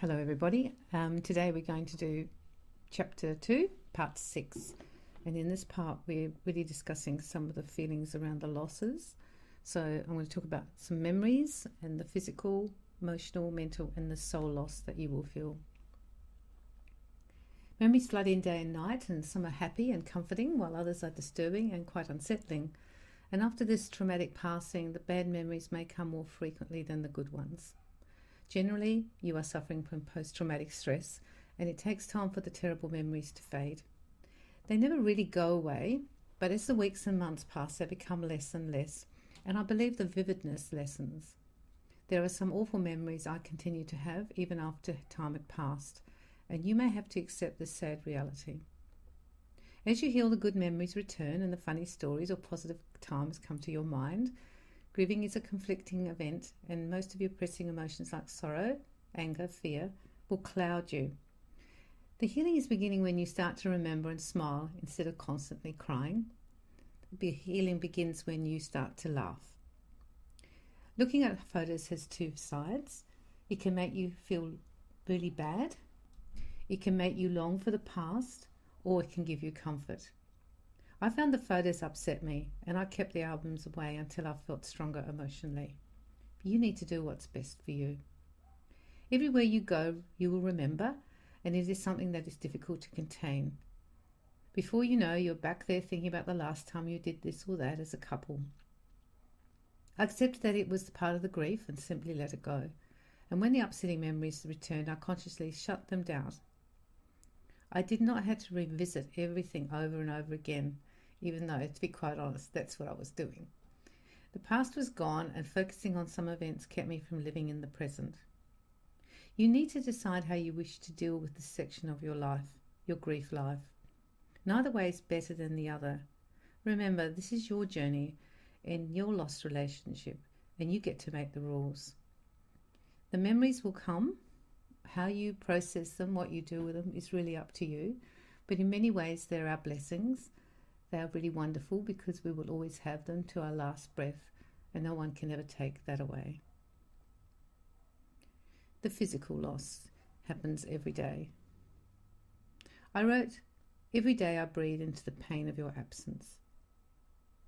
Hello everybody. Today we're going to do chapter 2, part 6. And in this part we're really discussing some of the feelings around the losses. So I'm going to talk about some memories and the physical, emotional, mental and the soul loss that you will feel. Memories flood in day and night, and some are happy and comforting while others are disturbing and quite unsettling. And after this traumatic passing, the bad memories may come more frequently than the good ones. Generally, you are suffering from post-traumatic stress, and it takes time for the terrible memories to fade. They never really go away, but as the weeks and months pass, they become less and less, and I believe the vividness lessens. There are some awful memories I continue to have even after time had passed, and you may have to accept this sad reality. As you heal, the good memories return and the funny stories or positive times come to your mind. Grieving is a conflicting event, and most of your pressing emotions like sorrow, anger, fear will cloud you. The healing is beginning when you start to remember and smile instead of constantly crying. The healing begins when you start to laugh. Looking at photos has two sides. It can make you feel really bad. It can make you long for the past, or it can give you comfort. I found the photos upset me, and I kept the albums away until I felt stronger emotionally. You need to do what's best for you. Everywhere you go, you will remember, and it is something that is difficult to contain. Before you know, you're back there thinking about the last time you did this or that as a couple. I accepted that it was part of the grief and simply let it go. And when the upsetting memories returned, I consciously shut them down. I did not have to revisit everything over and over again, even though, to be quite honest, that's what I was doing. The past was gone, and focusing on some events kept me from living in the present. You need to decide how you wish to deal with this section of your life, your grief life. Neither way is better than the other. Remember, this is your journey and your lost relationship, and you get to make the rules. The memories will come. How you process them, what you do with them is really up to you. But in many ways, they're our blessings. They are really wonderful because we will always have them to our last breath, and no one can ever take that away. The physical loss happens every day. I wrote, "Every day I breathe into the pain of your absence."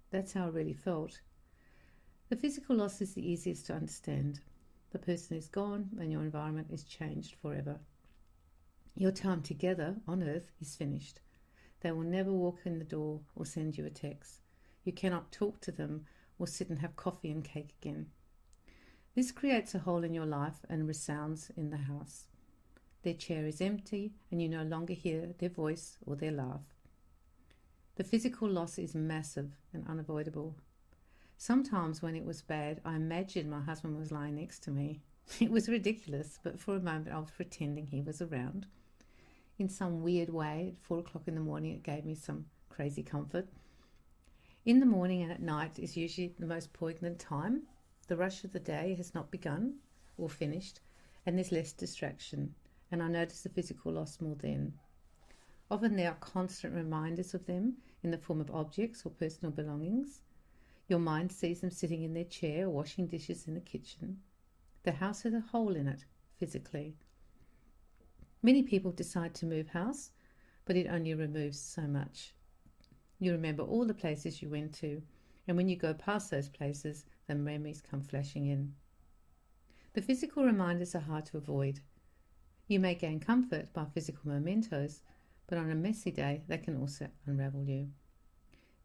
That's how I really felt. The physical loss is the easiest to understand. The person is gone and your environment is changed forever. Your time together on earth is finished. They will never walk in the door or send you a text. You cannot talk to them or sit and have coffee and cake again. This creates a hole in your life and resounds in the house. Their chair is empty and you no longer hear their voice or their laugh. The physical loss is massive and unavoidable. Sometimes when it was bad, I imagined my husband was lying next to me. It was ridiculous, but for a moment I was pretending he was around. In some weird way, at 4 o'clock in the morning, it gave me some crazy comfort. In the morning and at night is usually the most poignant time. The rush of the day has not begun or finished, and there's less distraction, and I notice the physical loss more then. Often there are constant reminders of them in the form of objects or personal belongings. Your mind sees them sitting in their chair or washing dishes in the kitchen. The house has a hole in it, physically. Many people decide to move house, but it only removes so much. You remember all the places you went to, and when you go past those places, the memories come flashing in. The physical reminders are hard to avoid. You may gain comfort by physical mementos, but on a messy day, they can also unravel you.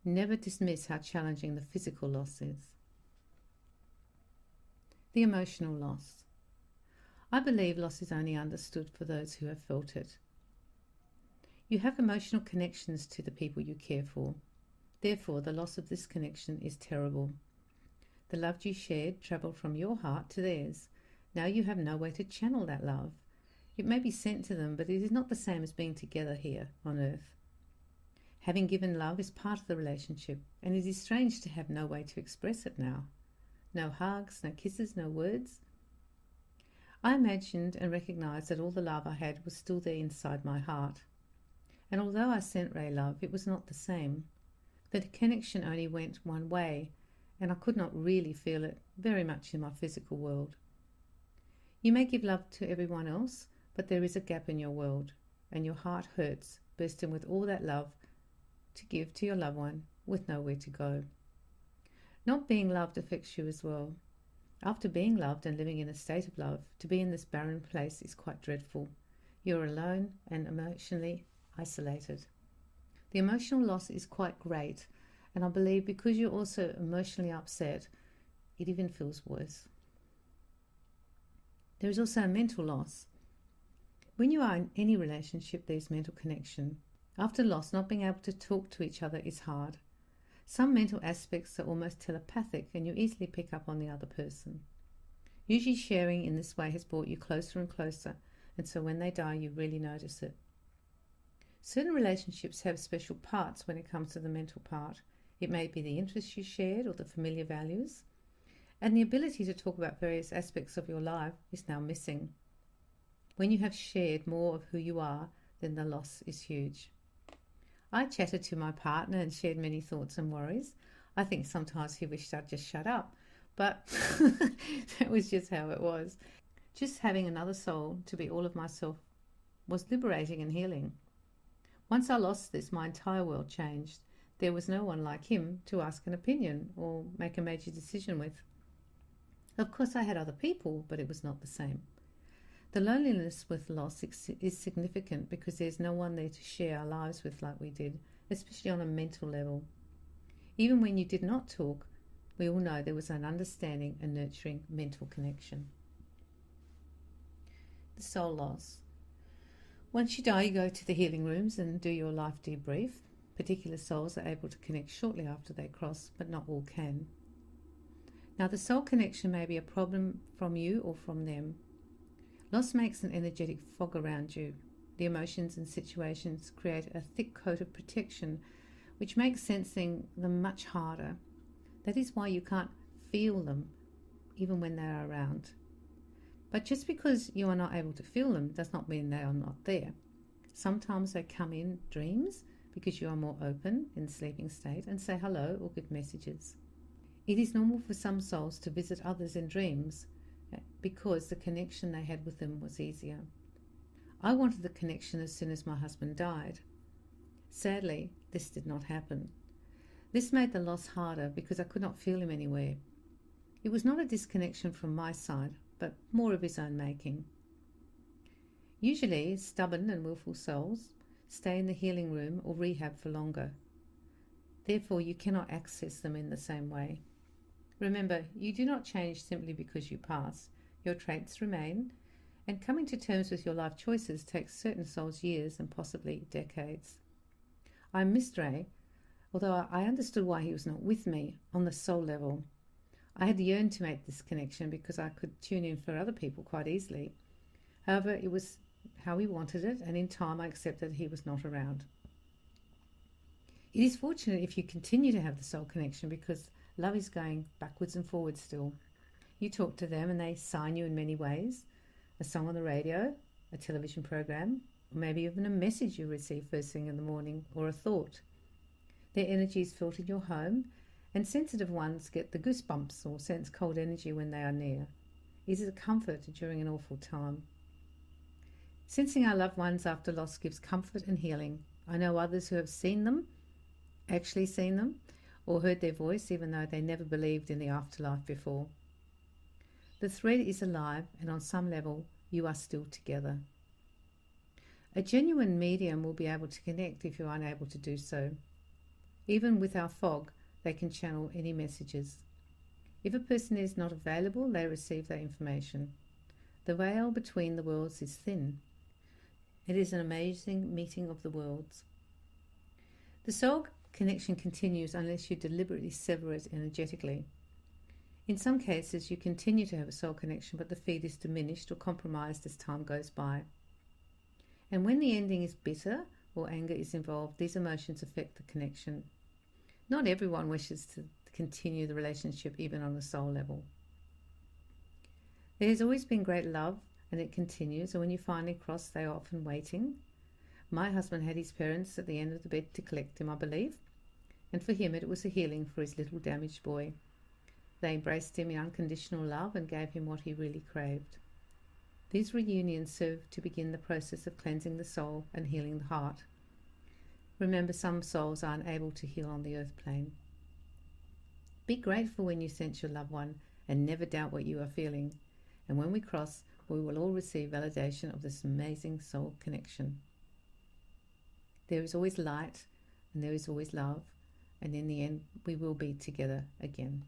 Never dismiss how challenging the physical loss is. The emotional loss. I believe loss is only understood for those who have felt it. You have emotional connections to the people you care for. Therefore, the loss of this connection is terrible. The love you shared travelled from your heart to theirs. Now you have no way to channel that love. It may be sent to them, but it is not the same as being together here on earth. Having given love is part of the relationship, and it is strange to have no way to express it now. No hugs, no kisses, no words. I imagined and recognised that all the love I had was still there inside my heart. And although I sent Ray love, it was not the same. The connection only went one way, and I could not really feel it very much in my physical world. You may give love to everyone else, but there is a gap in your world, and your heart hurts, bursting with all that love to give to your loved one with nowhere to go. Not being loved affects you as well. After being loved and living in a state of love, to be in this barren place is quite dreadful. You're alone and emotionally isolated. The emotional loss is quite great, and I believe because you're also emotionally upset, it even feels worse. There is also a mental loss. When you are in any relationship, there is mental connection. After loss, not being able to talk to each other is hard. Some mental aspects are almost telepathic, and you easily pick up on the other person. Usually sharing in this way has brought you closer and closer, and so when they die, you really notice it. Certain relationships have special parts when it comes to the mental part. It may be the interests you shared or the familiar values, and the ability to talk about various aspects of your life is now missing. When you have shared more of who you are, then the loss is huge. I chatted to my partner and shared many thoughts and worries. I think sometimes he wished I'd just shut up, but that was just how it was. Just having another soul to be all of myself was liberating and healing. Once I lost this, my entire world changed. There was no one like him to ask an opinion or make a major decision with. Of course, I had other people, but it was not the same. The loneliness with loss is significant because there's no one there to share our lives with like we did, especially on a mental level. Even when you did not talk, we all know there was an understanding and nurturing mental connection. The soul loss. Once you die, you go to the healing rooms and do your life debrief. Particular souls are able to connect shortly after they cross, but not all can. Now, the soul connection may be a problem from you or from them. Loss makes an energetic fog around you. The emotions and situations create a thick coat of protection, which makes sensing them much harder. That is why you can't feel them, even when they are around. But just because you are not able to feel them does not mean they are not there. Sometimes they come in dreams because you are more open in the sleeping state and say hello or give messages. It is normal for some souls to visit others in dreams because the connection they had with them was easier. I wanted the connection as soon as my husband died. Sadly, this did not happen. This made the loss harder because I could not feel him anywhere. It was not a disconnection from my side, but more of his own making. Usually, stubborn and willful souls stay in the healing room or rehab for longer. Therefore, you cannot access them in the same way. Remember, you do not change simply because you pass. Your traits remain, and coming to terms with your life choices takes certain souls years and possibly decades. I missed Ray, although I understood why he was not with me on the soul level. I had yearned to make this connection because I could tune in for other people quite easily. However, it was how he wanted it, and in time I accepted he was not around. It is fortunate if you continue to have the soul connection because love is going backwards and forwards still. You talk to them and they sign you in many ways. A song on the radio, a television program, or maybe even a message you receive first thing in the morning, or a thought. Their energy is felt in your home, and sensitive ones get the goosebumps or sense cold energy when they are near. It is a comfort during an awful time. Sensing our loved ones after loss gives comfort and healing. I know others who have seen them, actually seen them, or heard their voice even though they never believed in the afterlife before. The thread is alive, and on some level you are still together. A genuine medium will be able to connect if you are unable to do so. Even with our fog, they can channel any messages. If a person is not available, they receive their information. The veil between the worlds is thin. It is an amazing meeting of the worlds. The soul connection continues unless you deliberately sever it energetically. In some cases, you continue to have a soul connection, but the feed is diminished or compromised as time goes by. And when the ending is bitter or anger is involved, these emotions affect the connection. Not everyone wishes to continue the relationship, even on a soul level. There has always been great love, and it continues, and when you finally cross, they are often waiting. My husband had his parents at the end of the bed to collect him, I believe, and for him it was a healing for his little damaged boy. They embraced him in unconditional love and gave him what he really craved. These reunions serve to begin the process of cleansing the soul and healing the heart. Remember, some souls aren't able to heal on the earth plane. Be grateful when you sense your loved one and never doubt what you are feeling. And when we cross, we will all receive validation of this amazing soul connection. There is always light and there is always love, and in the end, we will be together again.